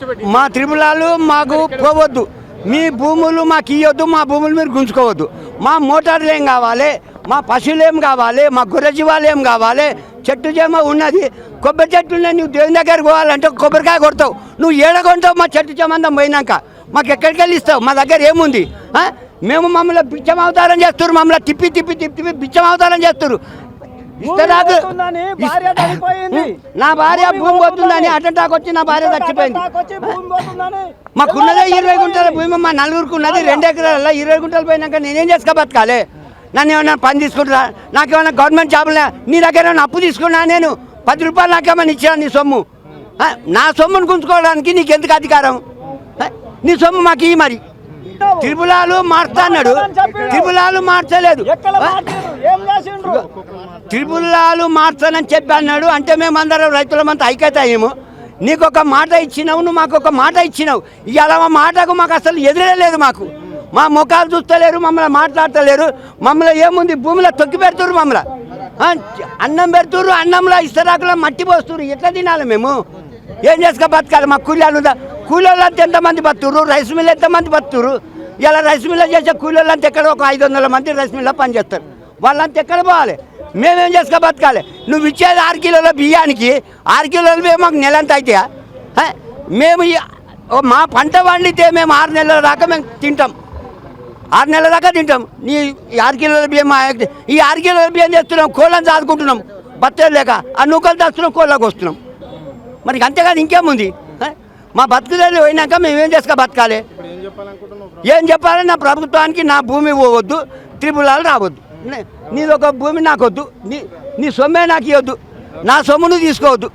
మా త్రిపులాలు మాకు పోవద్దు, మీ భూములు మాకు ఇవ్వద్దు, మా భూములు మీరు గుంజుకోవద్దు. మా మోటార్లు ఏం కావాలి, మా పశువులు ఏం కావాలి, మా గొర్రె జీవాలు ఏం కావాలి. చెట్టు చేమ ఉన్నది, కొబ్బరి చెట్టు ఉన్నాయి. నువ్వు దేవుని దగ్గరికి పోవాలంటే కొబ్బరికాయ కొడతావు, నువ్వు ఏడగొంటావు. మా చెట్టు చేమందం పోయినాక మాకు ఎక్కడికి వెళ్ళి ఇస్తావు? మా దగ్గర ఏముంది? మేము మమ్మల్ని బిచ్చం అవతారం చేస్తారు, మమ్మల్ని తిప్పి తిప్పి తిప్పి తిప్పి బిచ్చం అవతారం చేస్తారు. నా భార్య భూమి పోతుందని అటెంటాకు వచ్చి నా భార్య చచ్చిపోయింది. మాకున్నదే 20 గుంటల భూమి, మా నలుగురికి ఉన్నది 2 ఎకరాల. 20 గుంటలు పోయినాక నేనేం చేసుకో బతకాలి? నన్ను ఏమైనా పని తీసుకుంటున్నా? నాకేమైనా గవర్నమెంట్ జాబులు నీ దగ్గర ఏమైనా అప్పు తీసుకున్నా? నేను 10 రూపాయలు నాకేమైనా ఇచ్చినా నీ సొమ్ము? నా సొమ్మును గుంజుకోవడానికి నీకు ఎందుకు అధికారం? నీ సొమ్ము మాకు ఇవి. మరి త్రిపులాలు మార్చా అన్నాడు, త్రిపులాలు మార్చలేదు. త్రిపులాలు మార్చాలని చెప్పి అన్నాడు. అంటే మేమందరం రైతులమంతా ఐక్యత అయ్యాము. నీకు ఒక మాట ఇచ్చినావు, నువ్వు మాకు ఒక మాట ఇచ్చినావు. ఇవాళ మా మాటకు మాకు అసలు ఎదురలేదు. మాకు మా ముఖాలు చూస్తలేరు, మమ్మల్ని మాట్లాడతలేరు. మమ్మల్ని ఏముంది భూమిలో తొక్కి పెడుతురు, మమ్మల్ని అన్నం పెడుతురు, అన్నంలో ఇస్తరాకులో మట్టి పోస్తురు. ఎట్లా తినాలి మేము? ఏం చేసుకో బతకాలి? మా కూలీలు కూలీలు అంతా ఎంతమంది బతురు, రైస్ మిల్ ఎంతమంది బతురు? ఇలా రైస్ మిల్ చేసే కూలీలు అంతా ఎక్కడ ఒక 500 మంది రైస్ మిల్లో పనిచేస్తారు. వాళ్ళంతా ఎక్కడ పోవాలి? మేమేం చేసుకో బతకాలి? నువ్వు ఇచ్చేది 6 కిలోల బియ్యానికి 6 కిలోలు బియ్యం మాకు నెలంత అవుతాయా? మేము మా పంట పండితే మేము 6 నెలల దాకా మేము తింటాం, 6 నెలల దాకా తింటాం. నీ 6 కిలోల బియ్యం, ఈ 6 కిలోల బియ్యం చేస్తున్నాం, కోళ్ళని దాదుకుంటున్నాం, బత్తలు లేక ఆ నూకలు దాస్తున్నాం, కోళ్ళకి వస్తున్నాం. మనకి అంతేగాని ఇంకేముంది? మా బతుకుదేళ్ళు పోయినాక మేమేం చేసుకో బతకాలి? ఏం చెప్పాలి? నా ప్రభుత్వానికి నా భూమి పోవద్దు, త్రిపులాలు రావద్దు. నీదొక భూమి నాకొద్దు, నీ సొమ్మే నాకు ఇవ్వద్దు, నా సొమ్మును తీసుకోవద్దు.